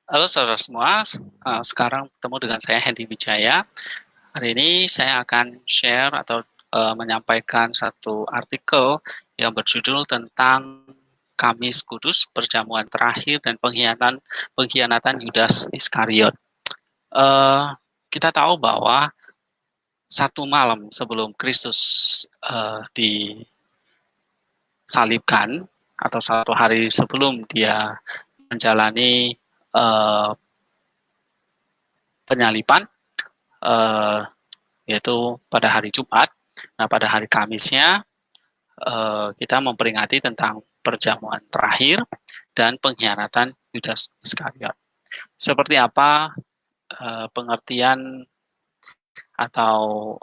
Halo saudara semua, sekarang bertemu dengan saya Hendy Wijaya. Hari ini saya akan share atau menyampaikan satu artikel yang berjudul tentang Kamis Kudus, perjamuan terakhir dan pengkhianatan Yudas Iskariot. Eh, kita tahu bahwa satu malam sebelum Kristus disalibkan atau satu hari sebelum dia menjalani eh, penyaliban, eh, yaitu pada hari Jumat. Nah, pada hari Kamisnya kita memperingati tentang perjamuan terakhir dan pengkhianatan Yudas Iskariot. Seperti apa pengertian atau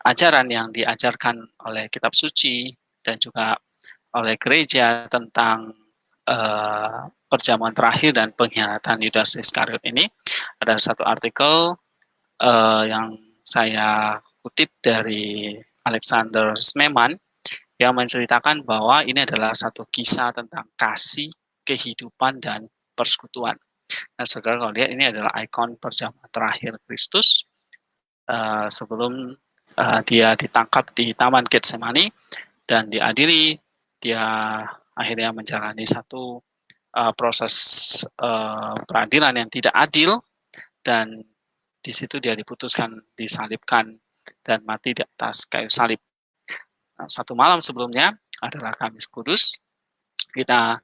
ajaran yang diajarkan oleh kitab suci dan juga oleh gereja tentang perjamuan terakhir dan pengkhianatan Yudas Iskariot ini, ada satu artikel yang saya kutip dari Alexander Smeman yang menceritakan bahwa ini adalah satu kisah tentang kasih, kehidupan, dan persekutuan. Nah, saudara kalau lihat ini adalah ikon perjamuan terakhir Kristus sebelum dia ditangkap di Taman Getsemani dan diadili, dia akhirnya menjalani satu proses peradilan yang tidak adil, dan di situ dia diputuskan disalibkan dan mati di atas kayu salib. Nah, satu malam sebelumnya adalah Kamis Kudus, kita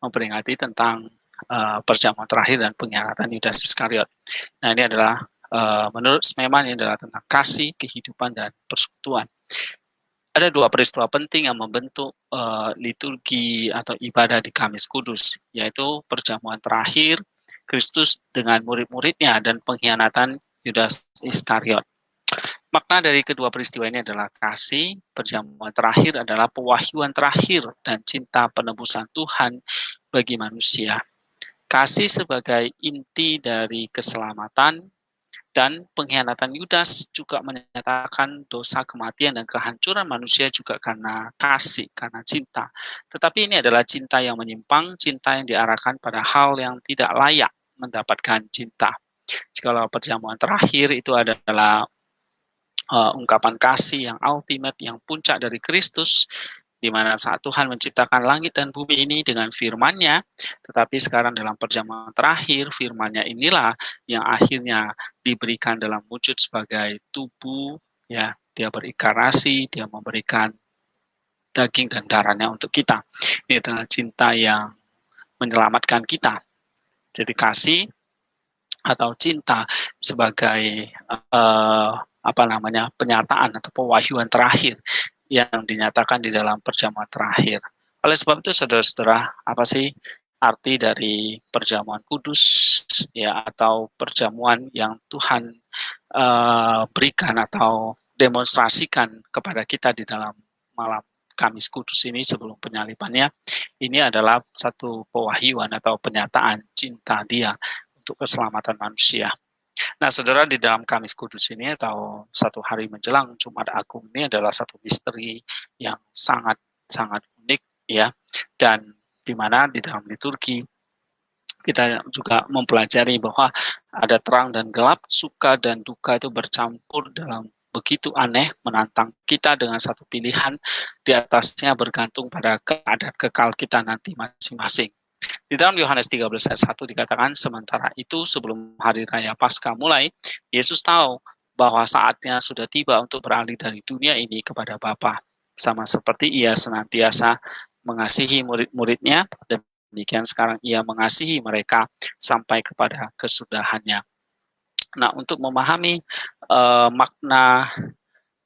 memperingati tentang perjamuan terakhir dan pengkhianatan Yudas Iskariot. Nah, ini adalah menurut Smeman ini adalah tentang kasih, kehidupan, dan persekutuan. Ada dua peristiwa penting yang membentuk liturgi atau ibadah di Kamis Kudus, yaitu perjamuan terakhir Kristus dengan murid-muridnya dan pengkhianatan Yudas Iskariot. Makna dari kedua peristiwa ini adalah kasih, perjamuan terakhir adalah pewahyuan terakhir dan cinta penebusan Tuhan bagi manusia. Kasih sebagai inti dari keselamatan, dan pengkhianatan Yudas juga menyatakan dosa kematian dan kehancuran manusia juga karena kasih, karena cinta. Tetapi ini adalah cinta yang menyimpang, cinta yang diarahkan pada hal yang tidak layak mendapatkan cinta. Jikalau perjamuan terakhir itu adalah ungkapan kasih yang ultimate, yang puncak dari Kristus, di mana saat Tuhan menciptakan langit dan bumi ini dengan firman-Nya, tetapi sekarang dalam perjamuan terakhir, firman-Nya inilah yang akhirnya diberikan dalam wujud sebagai tubuh, ya, dia berinkarnasi, dia memberikan daging dan darahnya untuk kita. Ini adalah cinta yang menyelamatkan kita. Jadi kasih atau cinta sebagai penyataan atau pewahyuan terakhir yang dinyatakan di dalam perjamuan terakhir. Oleh sebab itu, saudara-saudara, apa sih arti dari perjamuan kudus, ya, atau perjamuan yang Tuhan berikan atau demonstrasikan kepada kita di dalam malam Kamis Kudus ini sebelum penyalibannya? Ini adalah satu pewahyuan atau penyataan cinta Dia untuk keselamatan manusia. Nah, saudara, di dalam Kamis Kudus ini atau satu hari menjelang Jumat Agung ini adalah satu misteri yang sangat-sangat unik, ya, dan di mana di dalam liturgi kita juga mempelajari bahwa ada terang dan gelap, suka dan duka itu bercampur dalam begitu aneh, menantang kita dengan satu pilihan, di atasnya bergantung pada keadaan kekal kita nanti masing-masing. Di dalam Yohanes 13 ayat 1 dikatakan, sementara itu sebelum hari raya Paskah mulai, Yesus tahu bahwa saatnya sudah tiba untuk beralih dari dunia ini kepada Bapa. Sama seperti ia senantiasa mengasihi murid-muridnya, demikian sekarang ia mengasihi mereka sampai kepada kesudahannya. Nah, untuk memahami makna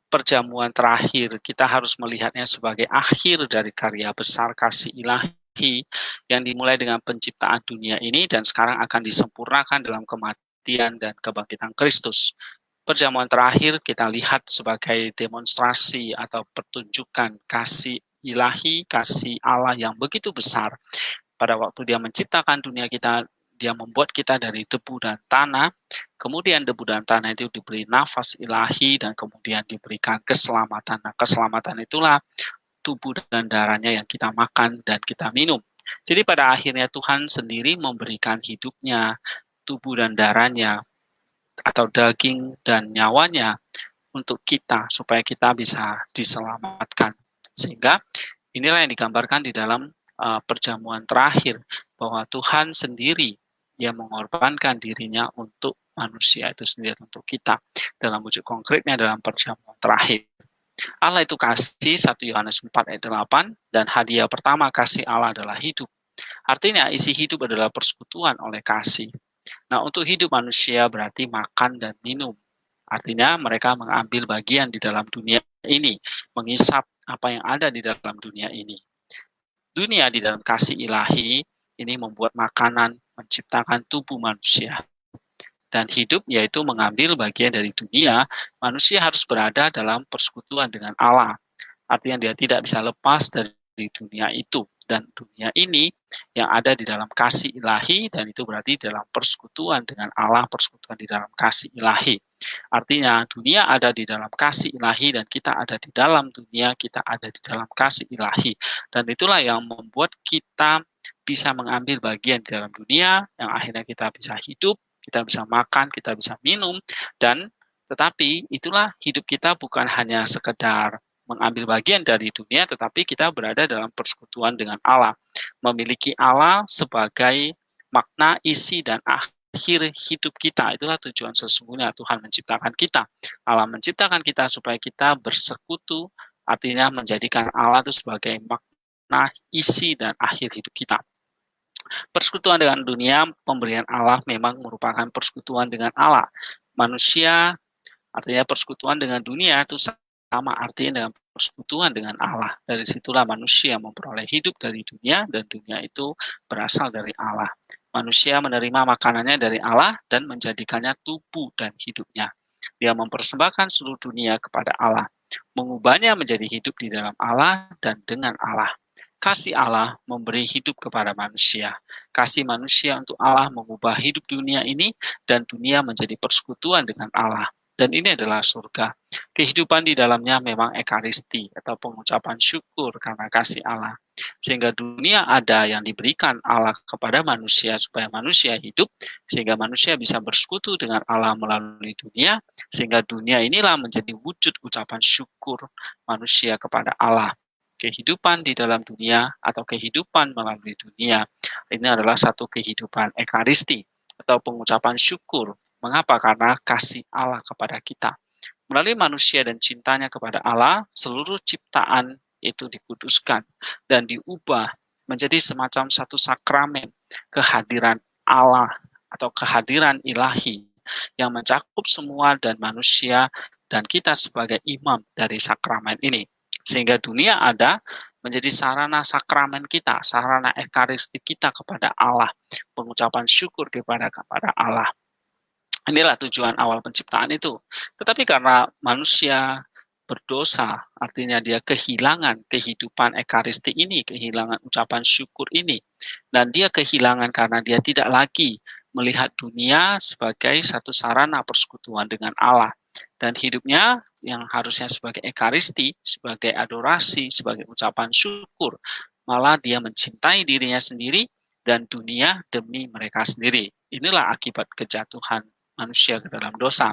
perjamuan terakhir, kita harus melihatnya sebagai akhir dari karya besar kasih ilahi yang dimulai dengan penciptaan dunia ini dan sekarang akan disempurnakan dalam kematian dan kebangkitan Kristus. Perjamuan terakhir kita lihat sebagai demonstrasi atau pertunjukan kasih ilahi, kasih Allah yang begitu besar. Pada waktu Dia menciptakan dunia kita, Dia membuat kita dari debu dan tanah, kemudian debu dan tanah itu diberi nafas ilahi dan kemudian diberikan keselamatan. Nah, keselamatan itulah tubuh dan darahnya yang kita makan dan kita minum. Jadi pada akhirnya Tuhan sendiri memberikan hidupnya, tubuh dan darahnya, atau daging dan nyawanya untuk kita, supaya kita bisa diselamatkan. Sehingga inilah yang digambarkan di dalam perjamuan terakhir, bahwa Tuhan sendiri yang mengorbankan dirinya untuk manusia itu sendiri, untuk kita, dalam wujud konkretnya dalam perjamuan terakhir. Allah itu kasih, 1 Yohanes 4 ayat 8, dan hadiah pertama kasih Allah adalah hidup. Artinya isi hidup adalah persekutuan oleh kasih. Nah, untuk hidup manusia berarti makan dan minum. Artinya mereka mengambil bagian di dalam dunia ini, mengisap apa yang ada di dalam dunia ini. Dunia di dalam kasih ilahi ini membuat makanan, menciptakan tubuh manusia. Dan hidup yaitu mengambil bagian dari dunia, manusia harus berada dalam persekutuan dengan Allah. Artinya dia tidak bisa lepas dari dunia itu. Dan dunia ini yang ada di dalam kasih ilahi, dan itu berarti dalam persekutuan dengan Allah, persekutuan di dalam kasih ilahi. Artinya dunia ada di dalam kasih ilahi, dan kita ada di dalam dunia, kita ada di dalam kasih ilahi. Dan itulah yang membuat kita bisa mengambil bagian di dalam dunia, yang akhirnya kita bisa hidup, kita bisa makan, kita bisa minum, dan tetapi itulah hidup kita bukan hanya sekedar mengambil bagian dari dunia, tetapi kita berada dalam persekutuan dengan Allah, memiliki Allah sebagai makna, isi, dan akhir hidup kita. Itulah tujuan sesungguhnya Tuhan menciptakan kita. Allah menciptakan kita supaya kita bersekutu, artinya menjadikan Allah itu sebagai makna, isi, dan akhir hidup kita. Persekutuan dengan dunia, pemberian Allah memang merupakan persekutuan dengan Allah. Manusia, artinya persekutuan dengan dunia itu sama artinya dengan persekutuan dengan Allah. Dari situlah manusia memperoleh hidup dari dunia, dan dunia itu berasal dari Allah. Manusia menerima makanannya dari Allah dan menjadikannya tubuh dan hidupnya. Dia mempersembahkan seluruh dunia kepada Allah, mengubahnya menjadi hidup di dalam Allah dan dengan Allah. Kasih Allah memberi hidup kepada manusia. Kasih manusia untuk Allah mengubah hidup dunia ini, dan dunia menjadi persekutuan dengan Allah. Dan ini adalah surga. Kehidupan di dalamnya memang ekaristi, atau pengucapan syukur karena kasih Allah. Sehingga dunia ada yang diberikan Allah kepada manusia supaya manusia hidup, sehingga manusia bisa bersekutu dengan Allah melalui dunia, sehingga dunia inilah menjadi wujud ucapan syukur manusia kepada Allah. Kehidupan di dalam dunia atau kehidupan melalui dunia, ini adalah satu kehidupan ekaristi atau pengucapan syukur. Mengapa? Karena kasih Allah kepada kita. Melalui manusia dan cintanya kepada Allah, seluruh ciptaan itu dikuduskan dan diubah menjadi semacam satu sakramen kehadiran Allah atau kehadiran ilahi yang mencakup semua dan manusia, dan kita sebagai imam dari sakramen ini. Sehingga dunia ada menjadi sarana sakramen kita, sarana ekaristi kita kepada Allah, pengucapan syukur kepada Allah. Inilah tujuan awal penciptaan itu. Tetapi karena manusia berdosa, artinya dia kehilangan kehidupan ekaristi ini, kehilangan ucapan syukur ini, dan dia kehilangan karena dia tidak lagi melihat dunia sebagai satu sarana persekutuan dengan Allah. Dan hidupnya yang harusnya sebagai ekaristi, sebagai adorasi, sebagai ucapan syukur, malah dia mencintai dirinya sendiri dan dunia demi mereka sendiri. Inilah akibat kejatuhan manusia ke dalam dosa.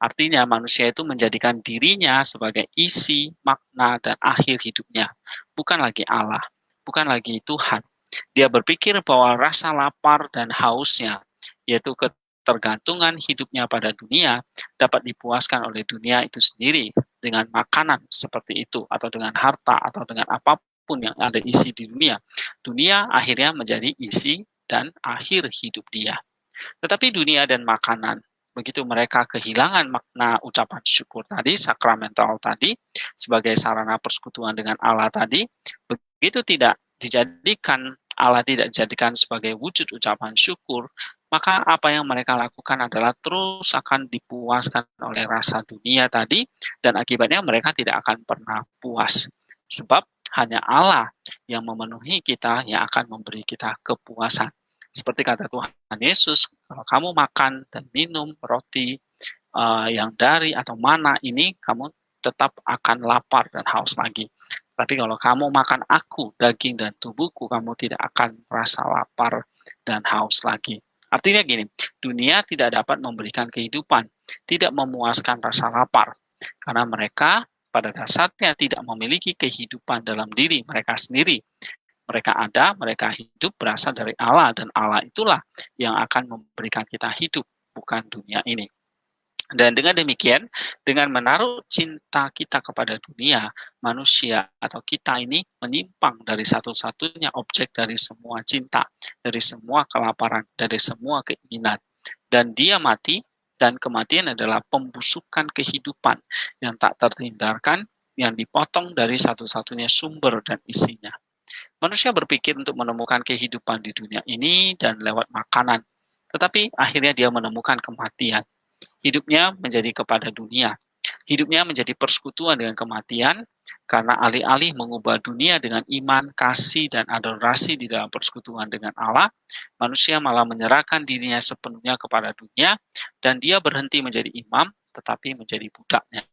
Artinya manusia itu menjadikan dirinya sebagai isi, makna, dan akhir hidupnya. Bukan lagi Allah, bukan lagi Tuhan. Dia berpikir bahwa rasa lapar dan hausnya, yaitu ketergantungan hidupnya pada dunia, dapat dipuaskan oleh dunia itu sendiri dengan makanan seperti itu, atau dengan harta, atau dengan apapun yang ada isi di dunia. Dunia akhirnya menjadi isi dan akhir hidup dia. Tetapi dunia dan makanan, begitu mereka kehilangan makna ucapan syukur tadi, sakramental tadi, sebagai sarana persekutuan dengan Allah tadi, begitu tidak dijadikan, Allah tidak dijadikan sebagai wujud ucapan syukur, maka apa yang mereka lakukan adalah terus akan dipuaskan oleh rasa dunia tadi, dan akibatnya mereka tidak akan pernah puas. Sebab hanya Allah yang memenuhi kita, yang akan memberi kita kepuasan. Seperti kata Tuhan Yesus, kalau kamu makan dan minum roti yang dari atau mana ini, kamu tetap akan lapar dan haus lagi. Tapi kalau kamu makan aku, daging dan tubuhku, kamu tidak akan merasa lapar dan haus lagi. Artinya gini, dunia tidak dapat memberikan kehidupan, tidak memuaskan rasa lapar, karena mereka pada dasarnya tidak memiliki kehidupan dalam diri mereka sendiri. Mereka ada, mereka hidup berasal dari Allah, dan Allah itulah yang akan memberikan kita hidup, bukan dunia ini. Dan dengan demikian, dengan menaruh cinta kita kepada dunia, manusia atau kita ini menyimpang dari satu-satunya objek dari semua cinta, dari semua kelaparan, dari semua keinginan. Dan dia mati, dan kematian adalah pembusukan kehidupan yang tak terhindarkan, yang dipotong dari satu-satunya sumber dan isinya. Manusia berpikir untuk menemukan kehidupan di dunia ini dan lewat makanan, tetapi akhirnya dia menemukan kematian. Hidupnya menjadi kepada dunia. Hidupnya menjadi persekutuan dengan kematian, karena alih-alih mengubah dunia dengan iman, kasih, dan adorasi di dalam persekutuan dengan Allah, manusia malah menyerahkan dirinya sepenuhnya kepada dunia, dan dia berhenti menjadi imam, tetapi menjadi budaknya.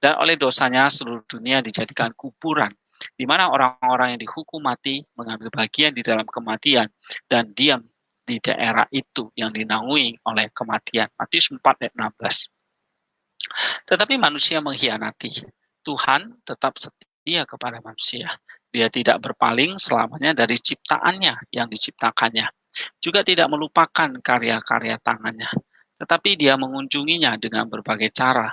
Dan oleh dosanya, seluruh dunia dijadikan kuburan, di mana orang-orang yang dihukum mati mengambil bagian di dalam kematian, dan diam di daerah itu yang dinaungi oleh kematian. Matius 4 ayat 16. Tetapi manusia mengkhianati. Tuhan tetap setia kepada manusia. Dia tidak berpaling selamanya dari ciptaannya yang diciptakannya. Juga tidak melupakan karya-karya tangannya. Tetapi dia mengunjunginya dengan berbagai cara.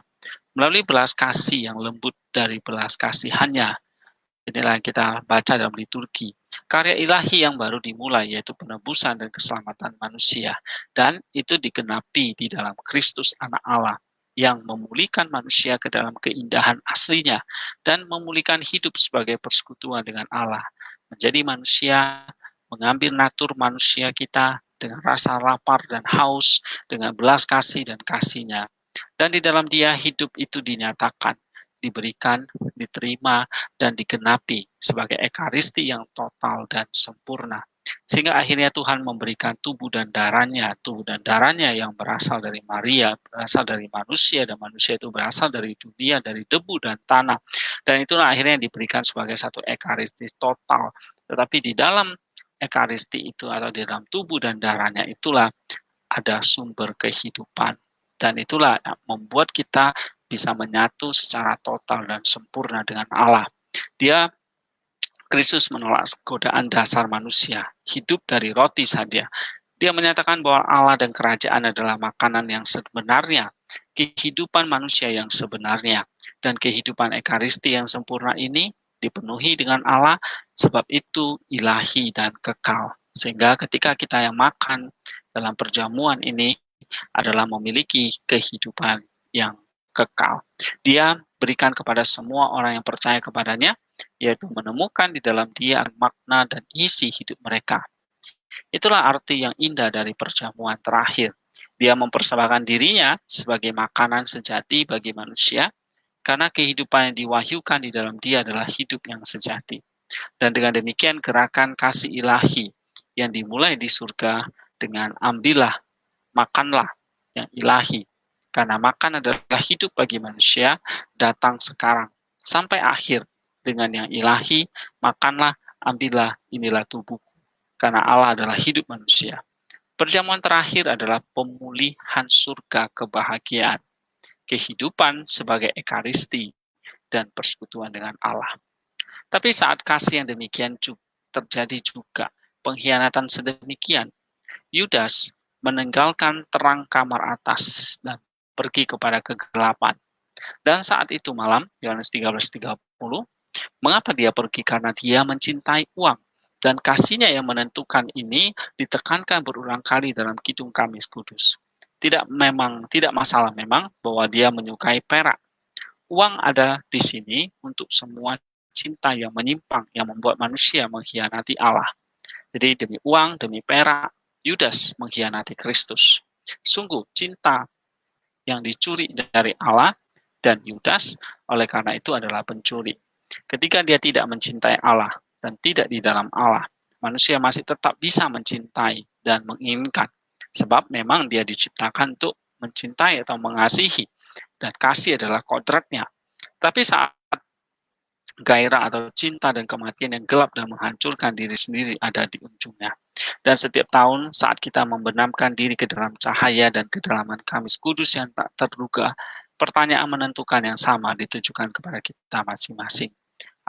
Melalui belas kasih yang lembut dari belas kasihannya. Inilah yang kita baca dalam liturgi. Karya ilahi yang baru dimulai, yaitu penebusan dan keselamatan manusia. Dan itu digenapi di dalam Kristus anak Allah, yang memulihkan manusia ke dalam keindahan aslinya, dan memulihkan hidup sebagai persekutuan dengan Allah. Menjadi manusia, mengambil natur manusia kita dengan rasa lapar dan haus, dengan belas kasih dan kasihnya. Dan di dalam dia hidup itu dinyatakan, diberikan, diterima, dan digenapi sebagai ekaristi yang total dan sempurna. Sehingga akhirnya Tuhan memberikan tubuh dan darahnya yang berasal dari Maria, berasal dari manusia, dan manusia itu berasal dari dunia, dari debu dan tanah. Dan itulah akhirnya yang diberikan sebagai satu ekaristi total. Tetapi di dalam ekaristi itu atau di dalam tubuh dan darahnya itulah ada sumber kehidupan. Dan itulah yang membuat kita bisa menyatu secara total dan sempurna dengan Allah. Kristus menolak godaan dasar manusia, hidup dari roti saja. Dia menyatakan bahwa Allah dan kerajaan adalah makanan yang sebenarnya, kehidupan manusia yang sebenarnya, dan kehidupan ekaristi yang sempurna ini dipenuhi dengan Allah, sebab itu ilahi dan kekal. Sehingga ketika kita yang makan dalam perjamuan ini adalah memiliki kehidupan yang kekal. Dia berikan kepada semua orang yang percaya kepadanya, yaitu menemukan di dalam dia makna dan isi hidup mereka. Itulah arti yang indah dari perjamuan terakhir. Dia mempersembahkan dirinya sebagai makanan sejati bagi manusia, karena kehidupan yang diwahyukan di dalam dia adalah hidup yang sejati. Dan dengan demikian gerakan kasih ilahi yang dimulai di surga dengan ambillah, makanlah yang ilahi. Karena makan adalah hidup bagi manusia, datang sekarang sampai akhir dengan yang ilahi, makanlah, ambillah, inilah tubuhku. Karena Allah adalah hidup manusia. Perjamuan terakhir adalah pemulihan surga kebahagiaan, kehidupan sebagai ekaristi, dan persekutuan dengan Allah. Tapi saat kasih yang demikian terjadi juga pengkhianatan sedemikian. Yudas meninggalkan terang kamar atas dan pergi kepada kegelapan. Dan saat itu malam, Yohanes 13:30, mengapa dia pergi? Karena dia mencintai uang. Dan kasihnya yang menentukan ini ditekankan berulang kali dalam Kidung Kamis Kudus. Tidak masalah memang bahwa dia menyukai perak. Uang ada di sini untuk semua cinta yang menyimpang, yang membuat manusia mengkhianati Allah. Jadi demi uang, demi perak, Yudas mengkhianati Kristus. Sungguh cinta yang dicuri dari Allah, dan Yudas oleh karena itu adalah pencuri. Ketika dia tidak mencintai Allah dan tidak di dalam Allah, manusia masih tetap bisa mencintai dan menginginkan. Sebab memang dia diciptakan untuk mencintai atau mengasihi, dan kasih adalah kodratnya. Tapi saat gairah atau cinta dan kematian yang gelap dan menghancurkan diri sendiri ada di ujungnya. Dan setiap tahun saat kita membenamkan diri ke dalam cahaya dan kedalaman Kamis Kudus yang tak terduga, pertanyaan menentukan yang sama ditujukan kepada kita masing-masing.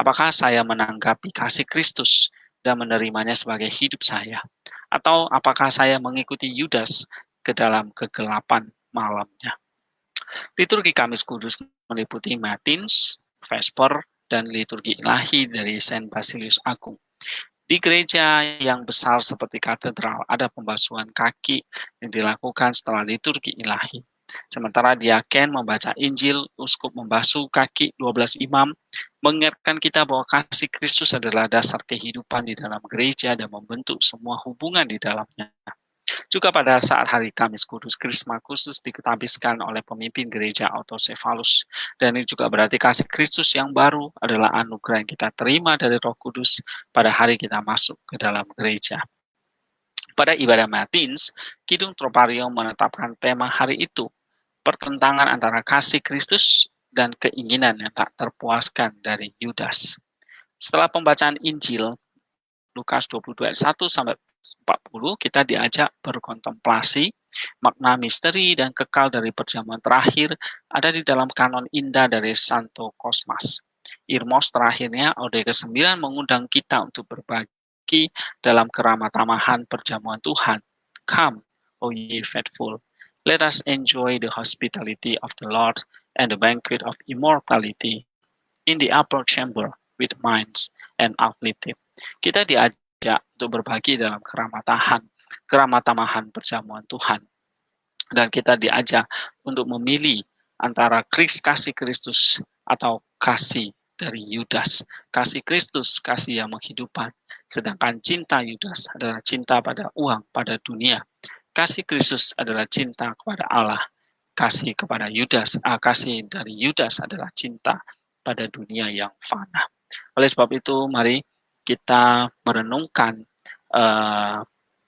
Apakah saya menanggapi kasih Kristus dan menerimanya sebagai hidup saya? Atau apakah saya mengikuti Yudas ke dalam kegelapan malamnya? Liturgi Kamis Kudus meliputi Matins, Vesper, dan liturgi ilahi dari Saint Basilius Agung. Di gereja yang besar seperti katedral, ada pembasuhan kaki yang dilakukan setelah liturgi ilahi. Sementara diaken membaca Injil, uskup membasuh kaki 12 imam, mengingatkan kita bahwa kasih Kristus adalah dasar kehidupan di dalam gereja dan membentuk semua hubungan di dalamnya. Juga pada saat hari Kamis Kudus, Krisma khusus diketabiskan oleh pemimpin gereja Autocephalus. Dan ini juga berarti kasih Kristus yang baru adalah anugerah yang kita terima dari Roh Kudus pada hari kita masuk ke dalam gereja. Pada ibadah Matins, Kidung Troparium menetapkan tema hari itu, pertentangan antara kasih Kristus dan keinginan yang tak terpuaskan dari Yudas. Setelah pembacaan Injil, Lukas 22 ayat 1 sampai 40, kita diajak berkontemplasi makna misteri dan kekal dari perjamuan terakhir ada di dalam kanon indah dari Santo Cosmas. Irmos terakhirnya, Ode ke-9 mengundang kita untuk berbagi dalam keramat-tamahan perjamuan Tuhan. Come, O ye faithful, let us enjoy the hospitality of the Lord and the banquet of immortality in the upper chamber with minds and uplifted. Kita diajak untuk berbagi dalam keramat-tamahan perjamuan Tuhan. Dan kita diajak untuk memilih antara kasih Kristus atau kasih dari Yudas. Kasih Kristus, kasih yang menghidupkan. Sedangkan cinta Yudas adalah cinta pada uang, pada dunia. Kasih Kristus adalah cinta kepada Allah. Kasih kepada Yudas, kasih dari Yudas adalah cinta pada dunia yang fana. Oleh sebab itu, mari kita merenungkan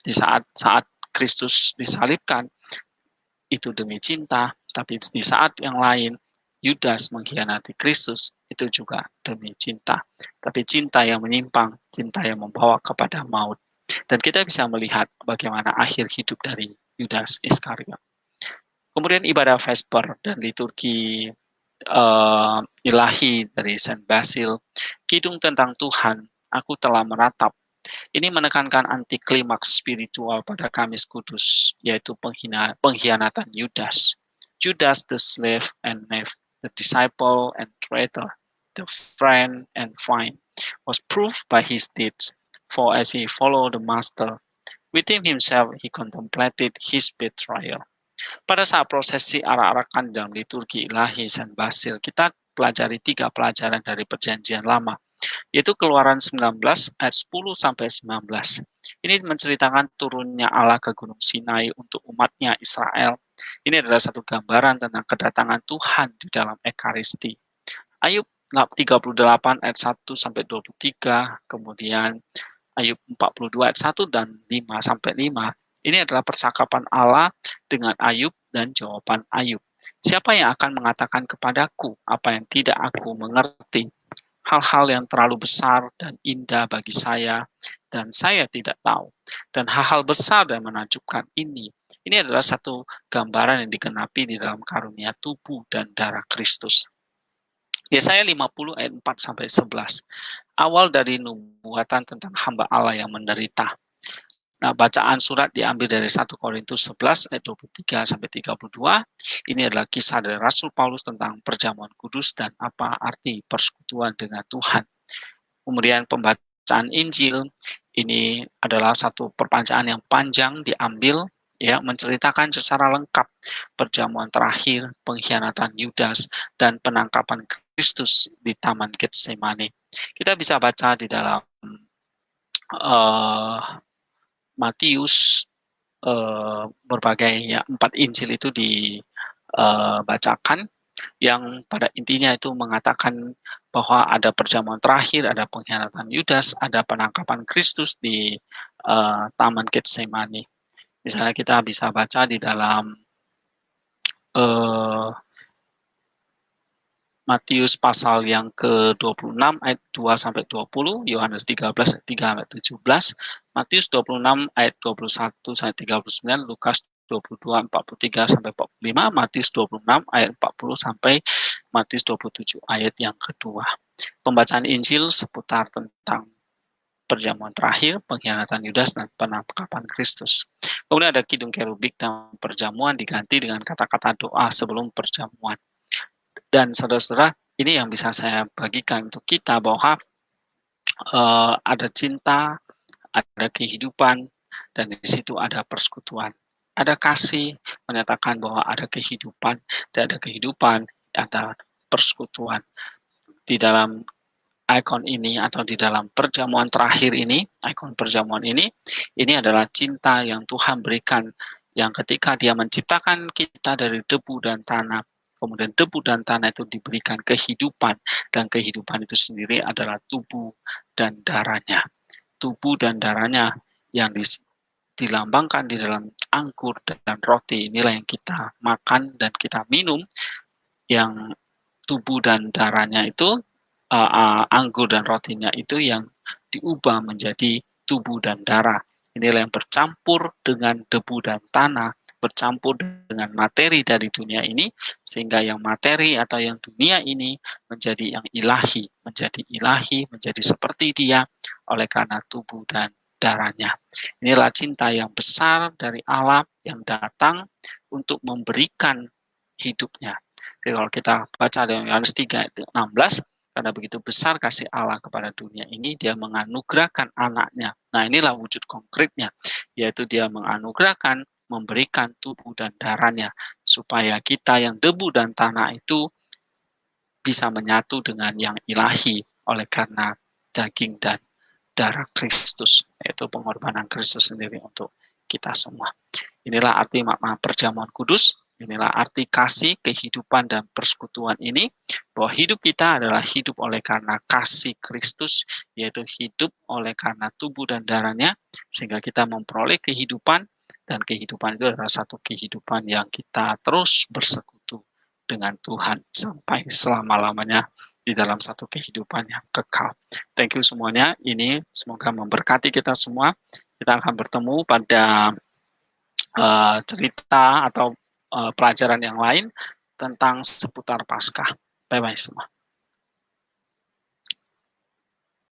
di saat Kristus disalibkan, itu demi cinta, tapi di saat yang lain, Yudas mengkhianati Kristus, itu juga demi cinta. Tapi cinta yang menyimpang, cinta yang membawa kepada maut. Dan kita bisa melihat bagaimana akhir hidup dari Yudas Iskariot. Kemudian ibadah Vesper dan liturgi ilahi dari Saint Basil, Kidung tentang Tuhan, aku telah meratap. Ini menekankan anti klimaks spiritual pada Kamis Kudus, yaitu pengkhianatan Yudas. Judas the slave and knave, the disciple and traitor, the friend and fine, was proved by his deeds, for as he followed the master, within himself he contemplated his betrayal. Pada saat prosesi arak-arakan dalam liturgi ilahi Saint Basil, kita pelajari 3 pelajaran dari perjanjian lama, yaitu Keluaran 19 ayat 10 sampai 19. Ini menceritakan turunnya Allah ke Gunung Sinai untuk umatnya Israel. Ini adalah satu gambaran tentang kedatangan Tuhan di dalam Ekaristi. Ayub 38 ayat 1 sampai 23, kemudian Ayub 42 ayat 1 dan 5 sampai 5. Ini adalah percakapan Allah dengan Ayub dan jawaban Ayub. Siapa yang akan mengatakan kepadaku apa yang tidak aku mengerti? Hal-hal yang terlalu besar dan indah bagi saya, dan saya tidak tahu. Dan hal-hal besar dan menakjubkan ini adalah satu gambaran yang digenapi di dalam karunia tubuh dan darah Kristus. Yesaya 50 ayat 4 sampai 11. Awal dari nubuatan tentang hamba Allah yang menderita. Nah, bacaan surat diambil dari 1 Korintus 11 ayat 23 sampai 32. Ini adalah kisah dari Rasul Paulus tentang perjamuan kudus dan apa arti persekutuan dengan Tuhan. Kemudian pembacaan Injil, ini adalah satu perpanjangan yang panjang diambil, ya, menceritakan secara lengkap perjamuan terakhir, pengkhianatan Yudas, dan penangkapan Kristus di Taman Getsemani. Kita bisa baca di dalam Matius, berbagai 4 Injil itu dibacakan, yang pada intinya itu mengatakan bahwa ada perjamuan terakhir, ada pengkhianatan Yudas, ada penangkapan Kristus di Taman Getsemani. Misalnya kita bisa baca di dalam Matius pasal yang ke-26 ayat 2 sampai 20, Yohanes 13 ayat 3 sampai 17, Matius 26 ayat 21 sampai 39, Lukas 22 43 sampai 45, Matius 26 ayat 40 sampai Matius 27 ayat yang kedua. Pembacaan Injil seputar tentang perjamuan terakhir, pengkhianatan Yudas, dan penangkapan Kristus. Kemudian ada kidung kerubik dan perjamuan diganti dengan kata-kata doa sebelum perjamuan. Dan saudara-saudara, ini yang bisa saya bagikan untuk kita bahwa ada cinta, ada kehidupan, dan di situ ada persekutuan. Ada kasih menyatakan bahwa ada kehidupan, dan ada kehidupan, ada persekutuan. Di dalam ikon ini atau di dalam perjamuan terakhir ini, ikon perjamuan ini adalah cinta yang Tuhan berikan, yang ketika Dia menciptakan kita dari debu dan tanah, kemudian debu dan tanah itu diberikan kehidupan, dan kehidupan itu sendiri adalah tubuh dan darahnya. Tubuh dan darahnya yang dilambangkan di dalam anggur dan roti, inilah yang kita makan dan kita minum, yang tubuh dan darahnya itu, anggur dan rotinya itu yang diubah menjadi tubuh dan darah. Inilah yang bercampur dengan debu dan tanah, bercampur dengan materi dari dunia ini, sehingga yang materi atau yang dunia ini menjadi yang ilahi, menjadi seperti Dia oleh karena tubuh dan darahnya. Inilah cinta yang besar dari Allah yang datang untuk memberikan hidupnya. Jadi kalau kita baca dalam Yohanes 3 ayat 16, karena begitu besar kasih Allah kepada dunia ini, Dia menganugerahkan anaknya. Nah, inilah wujud konkretnya, yaitu Dia menganugerahkan, memberikan tubuh dan darahnya, supaya kita yang debu dan tanah itu bisa menyatu dengan yang ilahi oleh karena daging dan darah Kristus, yaitu pengorbanan Kristus sendiri untuk kita semua. Inilah arti makna perjamuan kudus, inilah arti kasih, kehidupan, dan persekutuan ini, bahwa hidup kita adalah hidup oleh karena kasih Kristus, yaitu hidup oleh karena tubuh dan darahnya, sehingga kita memperoleh kehidupan, dan kehidupan itu adalah satu kehidupan yang kita terus bersekutu dengan Tuhan sampai selama-lamanya di dalam satu kehidupan yang kekal. Thank you semuanya, ini semoga memberkati kita semua. Kita akan bertemu pada cerita atau pelajaran yang lain tentang seputar Paskah. Bye-bye semua.